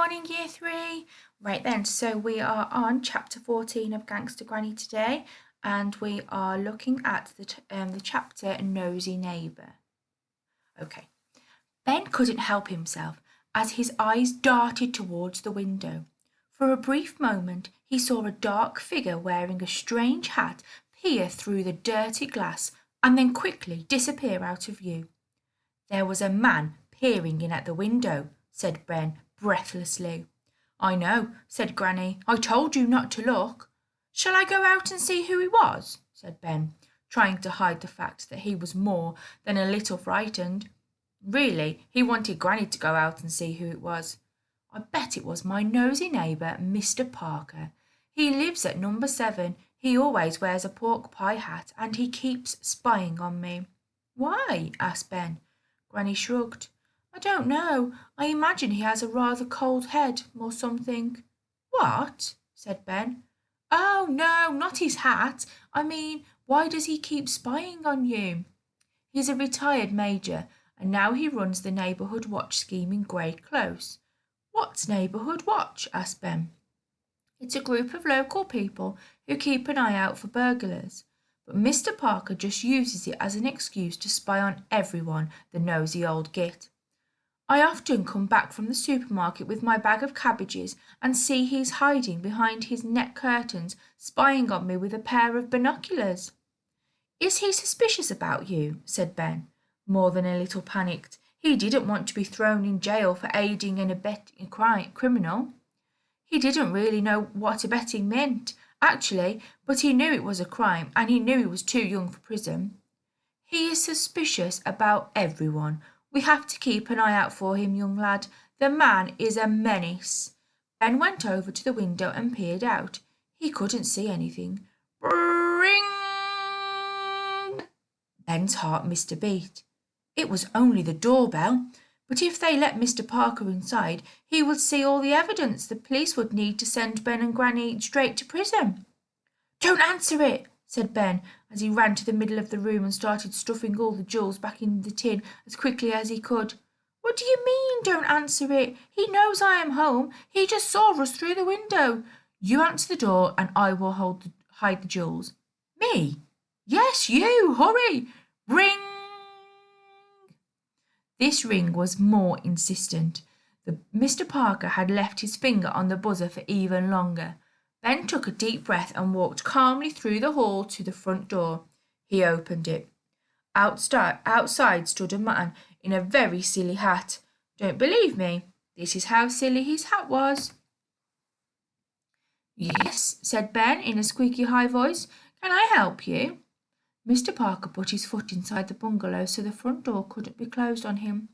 morning, Year 3. Right then, so we are on chapter 14 of Gangsta Granny today, and we are looking at the chapter Nosy Neighbour. Okay. Ben couldn't help himself as his eyes darted towards the window. For a brief moment he saw a dark figure wearing a strange hat peer through the dirty glass and then quickly disappear out of view. There was a man peering in at the window, said Ben breathlessly. I know, said Granny. I told you not to look. Shall I go out and see who he was? Said Ben, trying to hide the fact that he was more than a little frightened. Really, he wanted Granny to go out and see who it was. I bet it was my nosy neighbour, Mr. Parker. He lives at number 7. He always wears a pork pie hat and he keeps spying on me. Why? Asked Ben. Granny shrugged. I don't know. I imagine he has a rather cold head or something. What? Said Ben. Oh, no, not his hat. I mean, why does he keep spying on you? He's a retired major, and now he runs the neighbourhood watch scheme in Grey Close. What's neighbourhood watch? Asked Ben. It's a group of local people who keep an eye out for burglars. But Mr. Parker just uses it as an excuse to spy on everyone, the nosy old git. I often come back from the supermarket with my bag of cabbages and see he's hiding behind his net curtains, spying on me with a pair of binoculars. Is he suspicious about you? Said Ben, more than a little panicked. He didn't want to be thrown in jail for aiding and abetting a criminal. He didn't really know what abetting meant, actually, but he knew it was a crime, and he knew he was too young for prison. He is suspicious about everyone. We have to keep an eye out for him, young lad. The man is a menace. Ben went over to the window and peered out. He couldn't see anything. Ring! Ben's heart missed a beat. It was only the doorbell. But if they let Mr. Parker inside, he would see all the evidence the police would need to send Ben and Granny straight to prison. Don't answer it, said Ben, as he ran to the middle of the room and started stuffing all the jewels back in the tin as quickly as he could. What do you mean, don't answer it? He knows I am home. He just saw us through the window. You answer the door and I will hide the jewels. Me? Yes, you. Hurry. Ring. This ring was more insistent. Mr. Parker had left his finger on the buzzer for even longer. Ben took a deep breath and walked calmly through the hall to the front door. He opened it. Outside stood a man in a very silly hat. Don't believe me? This is how silly his hat was. Yes, said Ben in a squeaky high voice. Can I help you? Mr. Parker put his foot inside the bungalow so the front door couldn't be closed on him.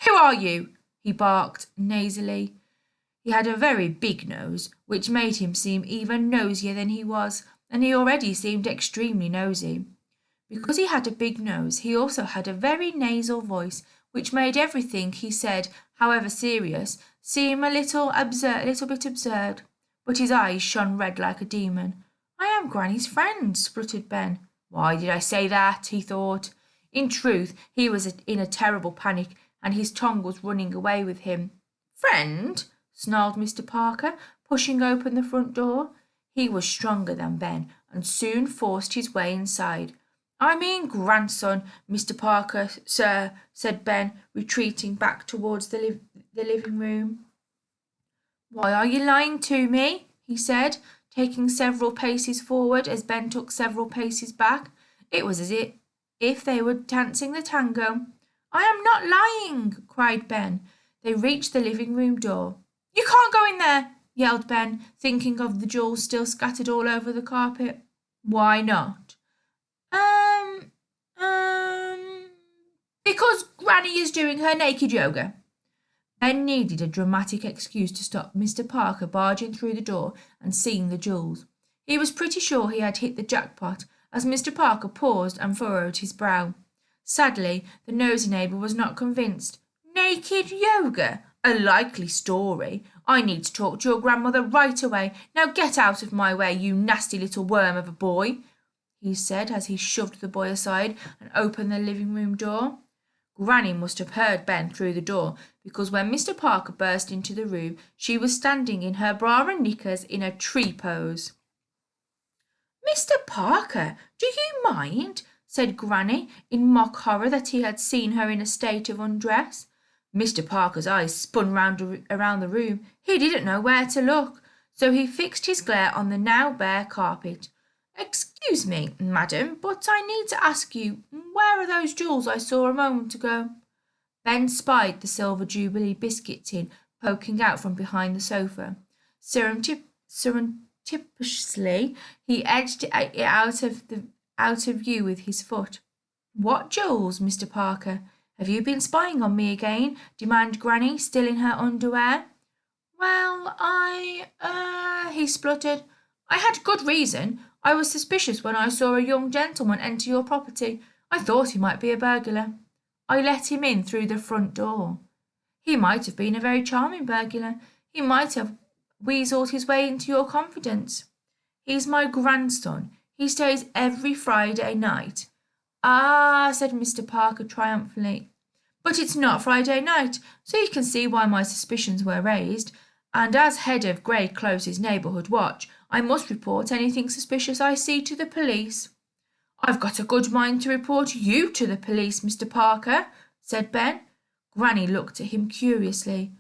Who are you? He barked nasally. He had a very big nose, which made him seem even nosier than he was, and he already seemed extremely nosy. Because he had a big nose, he also had a very nasal voice, which made everything he said, however serious, seem a little bit absurd. But his eyes shone red like a demon. I am Granny's friend, spluttered Ben. Why did I say that? He thought. In truth, he was in a terrible panic, and his tongue was running away with him. Friend? Snarled Mr. Parker, pushing open the front door. He was stronger than Ben, and soon forced his way inside. I mean grandson, Mr. Parker, sir, said Ben, retreating back towards the living room. Why are you lying to me? He said, taking several paces forward as Ben took several paces back. It was as if they were dancing the tango. I am not lying, cried Ben. They reached the living room door. You can't go in there, yelled Ben, thinking of the jewels still scattered all over the carpet. Why not? Because Granny is doing her naked yoga. Ben needed a dramatic excuse to stop Mr. Parker barging through the door and seeing the jewels. He was pretty sure he had hit the jackpot as Mr. Parker paused and furrowed his brow. Sadly, the nosy neighbour was not convinced. Naked yoga? A likely story. I need to talk to your grandmother right away. Now get out of my way, you nasty little worm of a boy, he said as he shoved the boy aside and opened the living room door. Granny must have heard Ben through the door, because when Mr. Parker burst into the room, she was standing in her bra and knickers in a tree pose. Mr. Parker, do you mind? Said Granny, in mock horror that he had seen her in a state of undress. Mr. Parker's eyes spun around the room. He didn't know where to look, so he fixed his glare on the now bare carpet. Excuse me, madam, but I need to ask you, where are those jewels I saw a moment ago? Ben spied the silver Jubilee biscuit tin poking out from behind the sofa. Surreptitiously, he edged it out of view with his foot. What jewels, Mr. Parker? Have you been spying on me again? Demanded Granny, still in her underwear. Well, he spluttered. I had good reason. I was suspicious when I saw a young gentleman enter your property. I thought he might be a burglar. I let him in through the front door. He might have been a very charming burglar. He might have weaseled his way into your confidence. He's my grandson. He stays every Friday night. Ah, said Mr. Parker triumphantly. But it's not Friday night, so you can see why my suspicions were raised. And as head of Grey Close's neighbourhood watch, I must report anything suspicious I see to the police. I've got a good mind to report you to the police, Mr. Parker, said Ben. Granny looked at him curiously.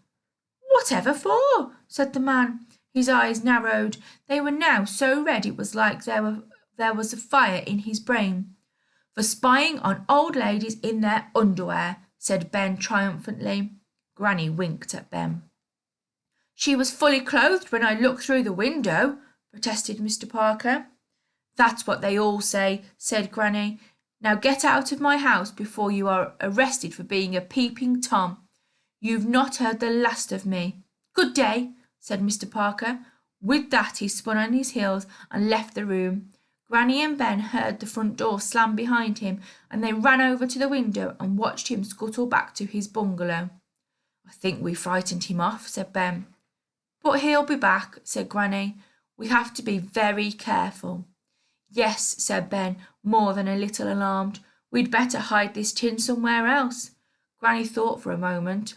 Whatever for? Said the man. His eyes narrowed. They were now so red it was like there was a fire in his brain. For spying on old ladies in their underwear, said Ben triumphantly. Granny winked at Ben. She was fully clothed when I looked through the window, protested Mr. Parker. That's what they all say, said Granny. Now get out of my house before you are arrested for being a peeping Tom. You've not heard the last of me. Good day, said Mr. Parker. With that he spun on his heels and left the room. Granny and Ben heard the front door slam behind him, and they ran over to the window and watched him scuttle back to his bungalow. I think we frightened him off, said Ben. But he'll be back, said Granny. We have to be very careful. Yes, said Ben, more than a little alarmed. We'd better hide this tin somewhere else. Granny thought for a moment.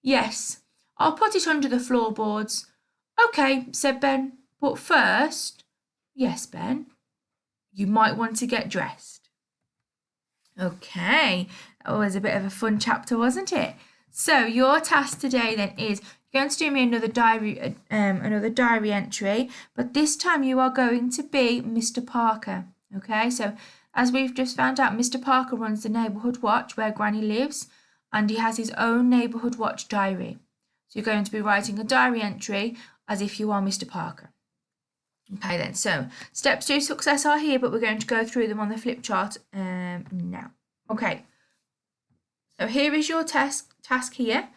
Yes, I'll put it under the floorboards. OK, said Ben, but first... Yes, Ben, you might want to get dressed. OK, that was a bit of a fun chapter, wasn't it? So your task today then is you're going to do me another diary entry, but this time you are going to be Mr. Parker. Okay, so as we've just found out, Mr. Parker runs the neighbourhood watch where Granny lives, and he has his own neighbourhood watch diary. So you're going to be writing a diary entry as if you are Mr. Parker. Okay then, so steps to success are here, but we're going to go through them on the flip chart now. Okay, so here is your task here.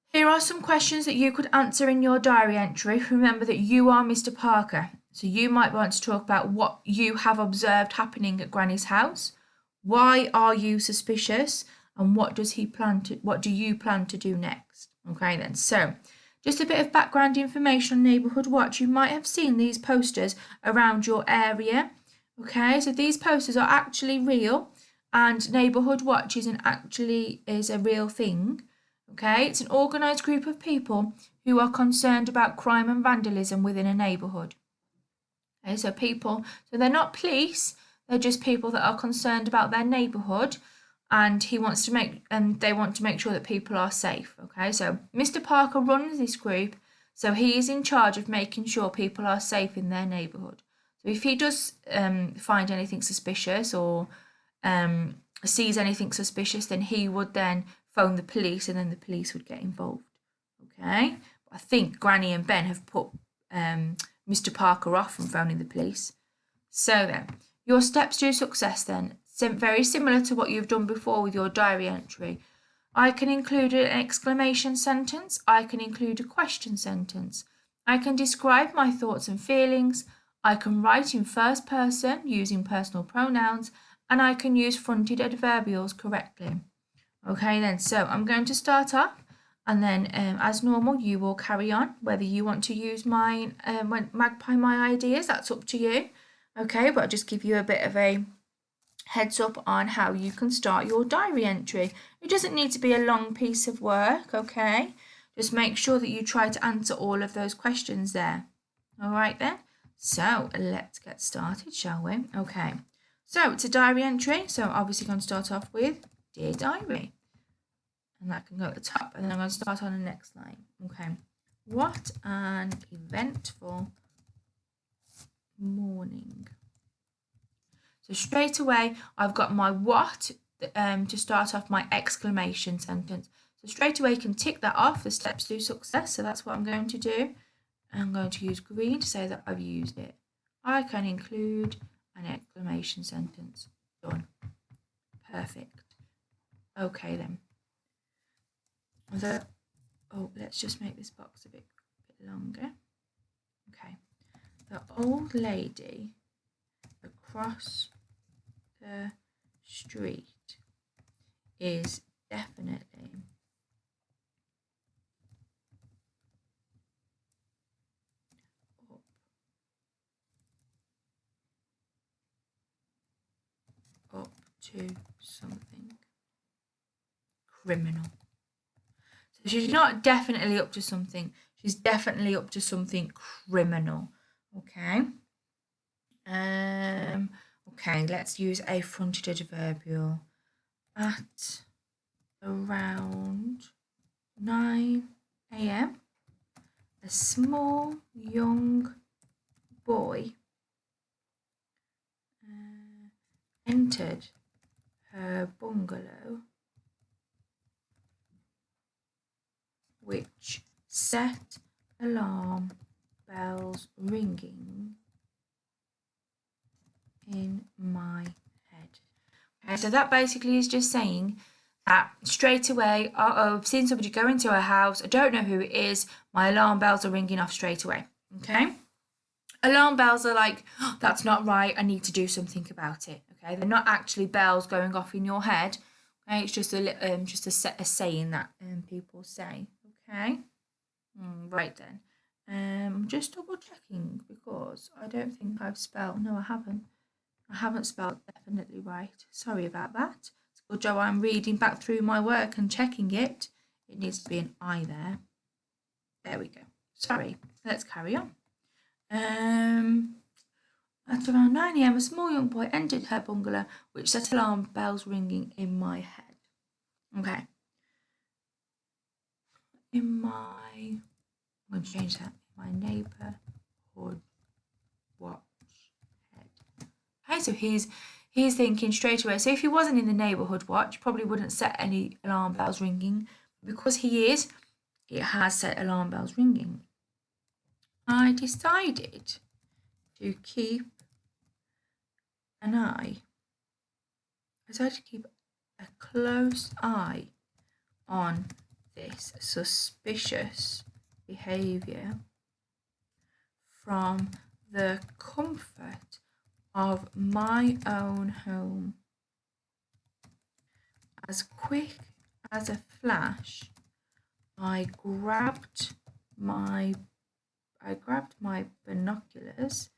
Here are some questions that you could answer in your diary entry. Remember that you are Mr. Parker, so you might want to talk about what you have observed happening at Granny's house. Why are you suspicious? And what do you plan to do next? Okay then, so just a bit of background information on Neighbourhood Watch. You might have seen these posters around your area. Okay, so these posters are actually real, and Neighbourhood Watch is a real thing. Okay, it's an organised group of people who are concerned about crime and vandalism within a neighbourhood. Okay, so they're not police, they're just people that are concerned about their neighbourhood, and they want to make sure that people are safe. Okay, so Mr. Parker runs this group, so he is in charge of making sure people are safe in their neighbourhood. So if he does find anything suspicious or sees anything suspicious, then he would then phone the police, and then the police would get involved. Okay, I think Granny and Ben have put Mr. Parker off from phoning the police. So then, your steps to success then, very similar to what you've done before with your diary entry. I can include an exclamation sentence. I can include a question sentence. I can describe my thoughts and feelings. I can write in first person using personal pronouns, and I can use fronted adverbials correctly. Okay then, so I'm going to start off, and then as normal you will carry on. Whether you want to use mine, magpie my ideas, that's up to you. Okay, but I'll just give you a bit of a heads up on how you can start your diary entry. It doesn't need to be a long piece of work, okay? Just make sure that you try to answer all of those questions there. All right then. So let's get started, shall we? Okay. So it's a diary entry. So obviously going to start off with Dear Diary. And that can go at the top. And then I'm going to start on the next line. Okay. What an eventful morning. So straight away, I've got my what to start off my exclamation sentence. So straight away, you can tick that off, the steps to success. So that's what I'm going to do. I'm going to use green to say that I've used it. I can include an exclamation sentence. Done. Perfect. Okay then. Let's just make this box a bit longer. Okay. The old lady across the street is definitely up to something criminal. So she's not definitely up to something. She's definitely up to something criminal. Okay. Okay, let's use a fronted adverbial. At around 9 a.m., a small young boy entered her bungalow, which set alarm bells ringing in my head. Okay, so that basically is just saying that straight away, I've seen somebody go into a house, I don't know who it is, my alarm bells are ringing off straight away. Okay? Alarm bells are like, oh, that's not right, I need to do something about it. Okay, they're not actually bells going off in your head. Okay, it's just a saying that people say. Okay, right then. Just double checking because I don't think I've spelled. No, I haven't. I haven't spelled definitely right. Sorry about that. It's a good job I'm reading back through my work and checking it. It needs to be an I there. There we go. Sorry. Let's carry on. At around 9 a.m., a small young boy entered her bungalow, which set alarm bells ringing in my head. Okay. I'm going to change that. My neighbourhood watch head. Okay, so he's thinking straight away. So if he wasn't in the neighbourhood watch, probably wouldn't set any alarm bells ringing. Because he is, it has set alarm bells ringing. I decided to keep I decided to keep a close eye on this suspicious behaviour from the comfort of my own home. As quick as a flash, I grabbed my binoculars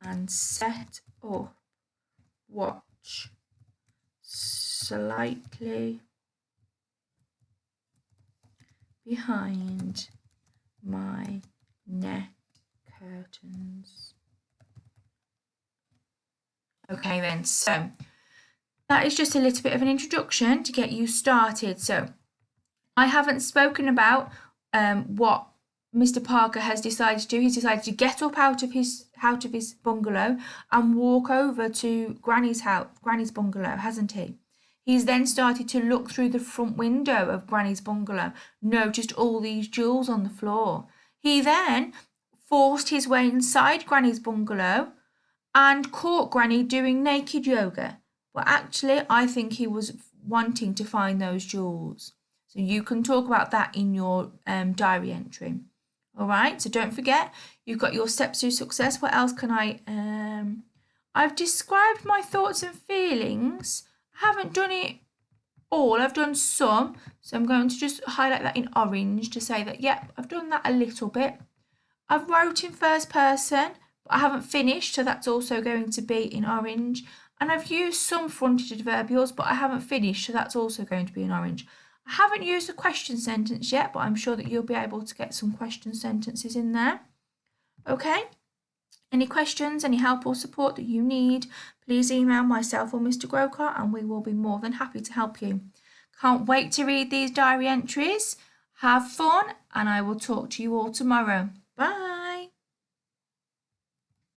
and set up watch slightly behind my neck curtains. Okay then, so that is just a little bit of an introduction to get you started. So I haven't spoken about what Mr. Parker has decided to do. He's decided to get up out of his bungalow and walk over to Granny's bungalow, hasn't he? He's then started to look through the front window of Granny's bungalow, noticed all these jewels on the floor. He then forced his way inside Granny's bungalow and caught Granny doing naked yoga. But actually, I think he was wanting to find those jewels. So you can talk about that in your diary entry. All right, so don't forget, you've got your steps to success. What else can I've described my thoughts and feelings. I haven't done it all, I've done some. So I'm going to just highlight that in orange to say that, yep, I've done that a little bit. I've wrote in first person, but I haven't finished, so that's also going to be in orange. And I've used some fronted adverbials, but I haven't finished, so that's also going to be in orange. I haven't used a question sentence yet, but I'm sure that you'll be able to get some question sentences in there. Okay? Any questions, any help or support that you need, please email myself or Mr. Grocott and we will be more than happy to help you. Can't wait to read these diary entries. Have fun and I will talk to you all tomorrow. Bye.